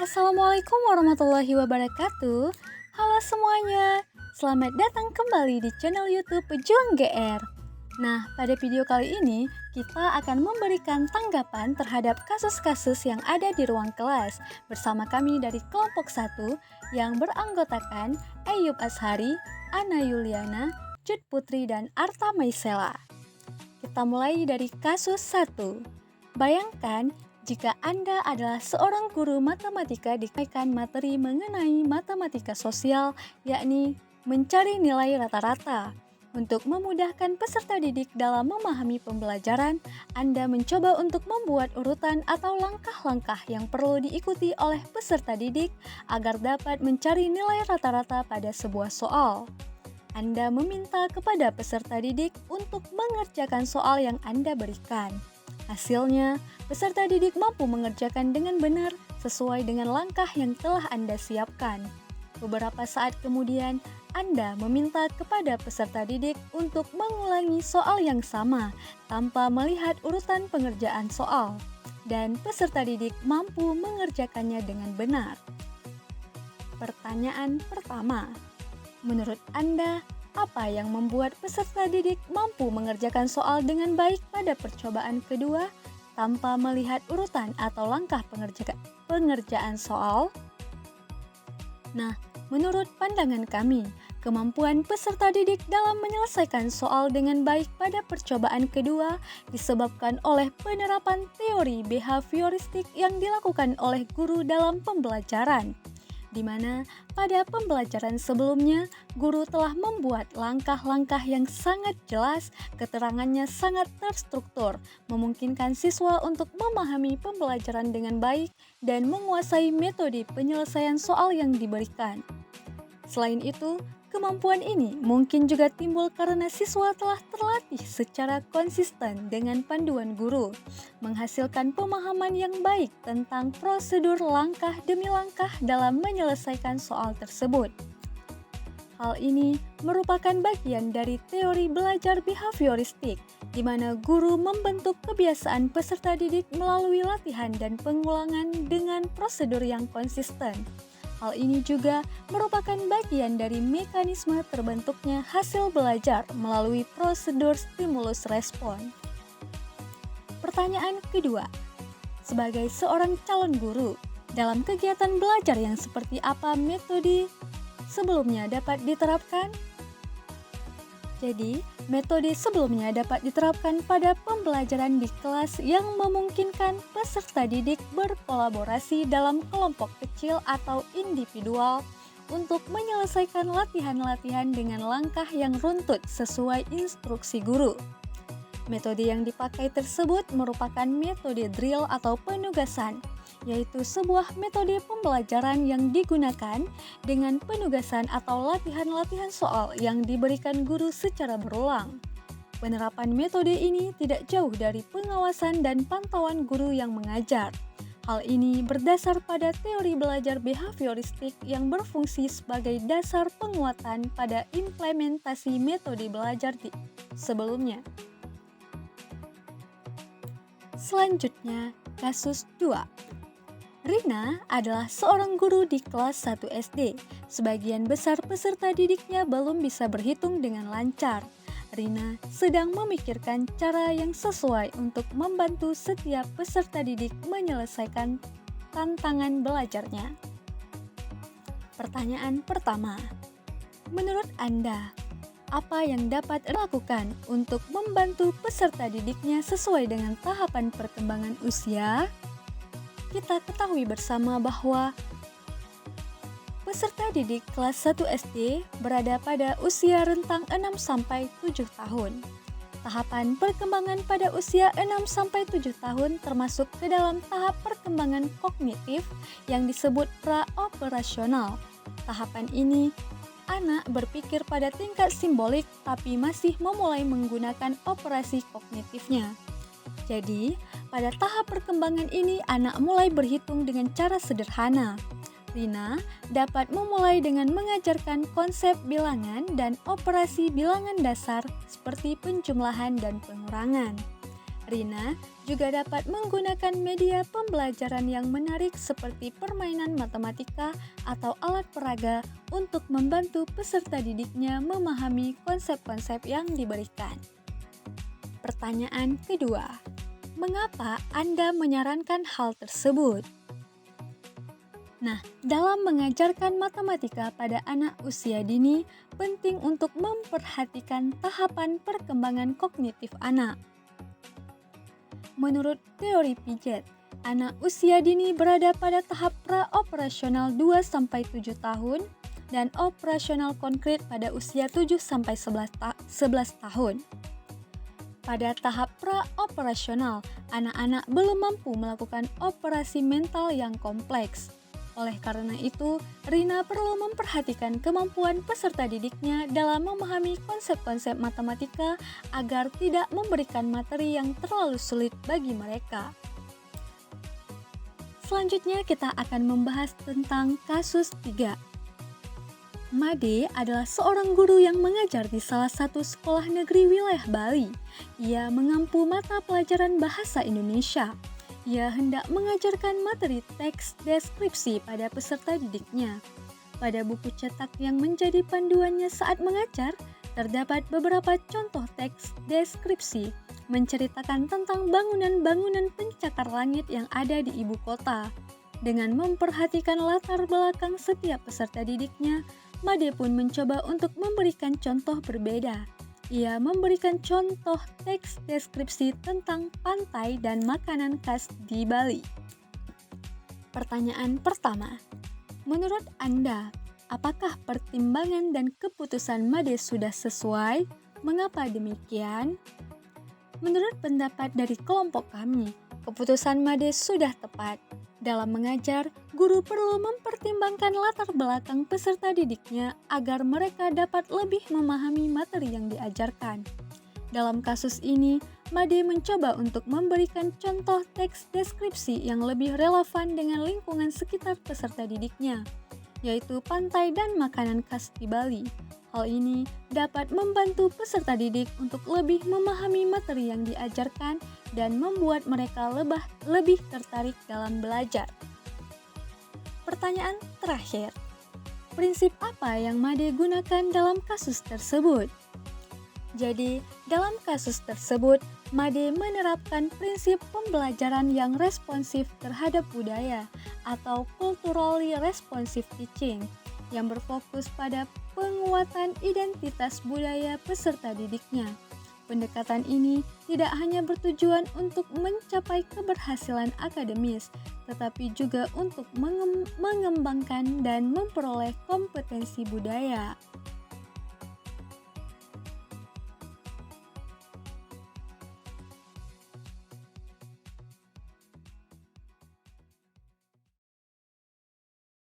Assalamualaikum warahmatullahi wabarakatuh. Halo semuanya, selamat datang kembali di channel YouTube Pejuang GR. Nah, pada video kali ini kita akan memberikan tanggapan terhadap kasus-kasus yang ada di ruang kelas bersama kami dari kelompok 1 yang beranggotakan Ayub Ashari, Ana Yuliana, Jud Putri, dan Arta Maisela. Kita mulai dari kasus 1. Bayangkan jika Anda adalah seorang guru matematika diberikan materi mengenai matematika sosial, yakni mencari nilai rata-rata. Untuk memudahkan peserta didik dalam memahami pembelajaran, Anda mencoba untuk membuat urutan atau langkah-langkah yang perlu diikuti oleh peserta didik agar dapat mencari nilai rata-rata pada sebuah soal. Anda meminta kepada peserta didik untuk mengerjakan soal yang Anda berikan. Hasilnya, peserta didik mampu mengerjakan dengan benar sesuai dengan langkah yang telah Anda siapkan. Beberapa saat kemudian, Anda meminta kepada peserta didik untuk mengulangi soal yang sama tanpa melihat urutan pengerjaan soal, dan peserta didik mampu mengerjakannya dengan benar. Pertanyaan pertama, menurut Anda, apa yang membuat peserta didik mampu mengerjakan soal dengan baik pada percobaan kedua tanpa melihat urutan atau langkah pengerjaan soal? Nah, menurut pandangan kami, kemampuan peserta didik dalam menyelesaikan soal dengan baik pada percobaan kedua disebabkan oleh penerapan teori behavioristik yang dilakukan oleh guru dalam pembelajaran, di mana pada pembelajaran sebelumnya, guru telah membuat langkah-langkah yang sangat jelas, keterangannya sangat terstruktur, memungkinkan siswa untuk memahami pembelajaran dengan baik dan menguasai metode penyelesaian soal yang diberikan. Selain itu, kemampuan ini mungkin juga timbul karena siswa telah terlatih secara konsisten dengan panduan guru, menghasilkan pemahaman yang baik tentang prosedur langkah demi langkah dalam menyelesaikan soal tersebut. Hal ini merupakan bagian dari teori belajar behavioristik, di mana guru membentuk kebiasaan peserta didik melalui latihan dan pengulangan dengan prosedur yang konsisten. Hal ini juga merupakan bagian dari mekanisme terbentuknya hasil belajar melalui prosedur stimulus respon. Pertanyaan kedua, sebagai seorang calon guru, dalam kegiatan belajar yang seperti apa metode sebelumnya dapat diterapkan? Jadi, metode sebelumnya dapat diterapkan pada pembelajaran di kelas yang memungkinkan peserta didik berkolaborasi dalam kelompok kecil atau individual untuk menyelesaikan latihan-latihan dengan langkah yang runtut sesuai instruksi guru. Metode yang dipakai tersebut merupakan metode drill atau penugasan, yaitu sebuah metode pembelajaran yang digunakan dengan penugasan atau latihan-latihan soal yang diberikan guru secara berulang. Penerapan metode ini tidak jauh dari pengawasan dan pantauan guru yang mengajar. Hal ini berdasar pada teori belajar behavioristik yang berfungsi sebagai dasar penguatan pada implementasi metode belajar sebelumnya. Selanjutnya, kasus 2. Rina adalah seorang guru di kelas 1 SD. Sebagian besar peserta didiknya belum bisa berhitung dengan lancar. Rina sedang memikirkan cara yang sesuai untuk membantu setiap peserta didik menyelesaikan tantangan belajarnya. Pertanyaan pertama, menurut Anda, apa yang dapat dilakukan untuk membantu peserta didiknya sesuai dengan tahapan perkembangan usia? Kita ketahui bersama bahwa peserta didik kelas 1 SD berada pada usia rentang 6-7 tahun. Tahapan perkembangan pada usia 6-7 tahun termasuk ke dalam tahap perkembangan kognitif yang disebut pra-operasional. Tahapan ini, anak berpikir pada tingkat simbolik tapi masih memulai menggunakan operasi kognitifnya. Jadi, pada tahap perkembangan ini, anak mulai berhitung dengan cara sederhana. Rina dapat memulai dengan mengajarkan konsep bilangan dan operasi bilangan dasar seperti penjumlahan dan pengurangan. Rina juga dapat menggunakan media pembelajaran yang menarik seperti permainan matematika atau alat peraga untuk membantu peserta didiknya memahami konsep-konsep yang diberikan. Pertanyaan kedua, mengapa Anda menyarankan hal tersebut? Nah, dalam mengajarkan matematika pada anak usia dini, penting untuk memperhatikan tahapan perkembangan kognitif anak. Menurut teori Piaget, anak usia dini berada pada tahap pra-operasional 2-7 tahun dan operasional konkret pada usia 7-11 tahun. Pada tahap pra-operasional, anak-anak belum mampu melakukan operasi mental yang kompleks. Oleh karena itu, Rina perlu memperhatikan kemampuan peserta didiknya dalam memahami konsep-konsep matematika agar tidak memberikan materi yang terlalu sulit bagi mereka. Selanjutnya kita akan membahas tentang kasus 3. Made adalah seorang guru yang mengajar di salah satu sekolah negeri wilayah Bali. Ia mengampu mata pelajaran bahasa Indonesia. Ia hendak mengajarkan materi teks deskripsi pada peserta didiknya. Pada buku cetak yang menjadi panduannya saat mengajar, terdapat beberapa contoh teks deskripsi menceritakan tentang bangunan-bangunan pencakar langit yang ada di ibu kota. Dengan memperhatikan latar belakang setiap peserta didiknya, Made pun mencoba untuk memberikan contoh berbeda. Ia memberikan contoh teks deskripsi tentang pantai dan makanan khas di Bali. Pertanyaan pertama, menurut Anda, apakah pertimbangan dan keputusan Made sudah sesuai? Mengapa demikian? Menurut pendapat dari kelompok kami, keputusan Made sudah tepat. Dalam mengajar, guru perlu mempertimbangkan latar belakang peserta didiknya agar mereka dapat lebih memahami materi yang diajarkan. Dalam kasus ini, Made mencoba untuk memberikan contoh teks deskripsi yang lebih relevan dengan lingkungan sekitar peserta didiknya, yaitu pantai dan makanan khas di Bali. Hal ini dapat membantu peserta didik untuk lebih memahami materi yang diajarkan dan membuat mereka lebih tertarik dalam belajar. Pertanyaan terakhir, prinsip apa yang Made gunakan dalam kasus tersebut? Jadi, dalam kasus tersebut, Made menerapkan prinsip pembelajaran yang responsif terhadap budaya atau culturally responsive teaching yang berfokus pada penguatan identitas budaya peserta didiknya. Pendekatan ini tidak hanya bertujuan untuk mencapai keberhasilan akademis, tetapi juga untuk mengembangkan dan memperoleh kompetensi budaya.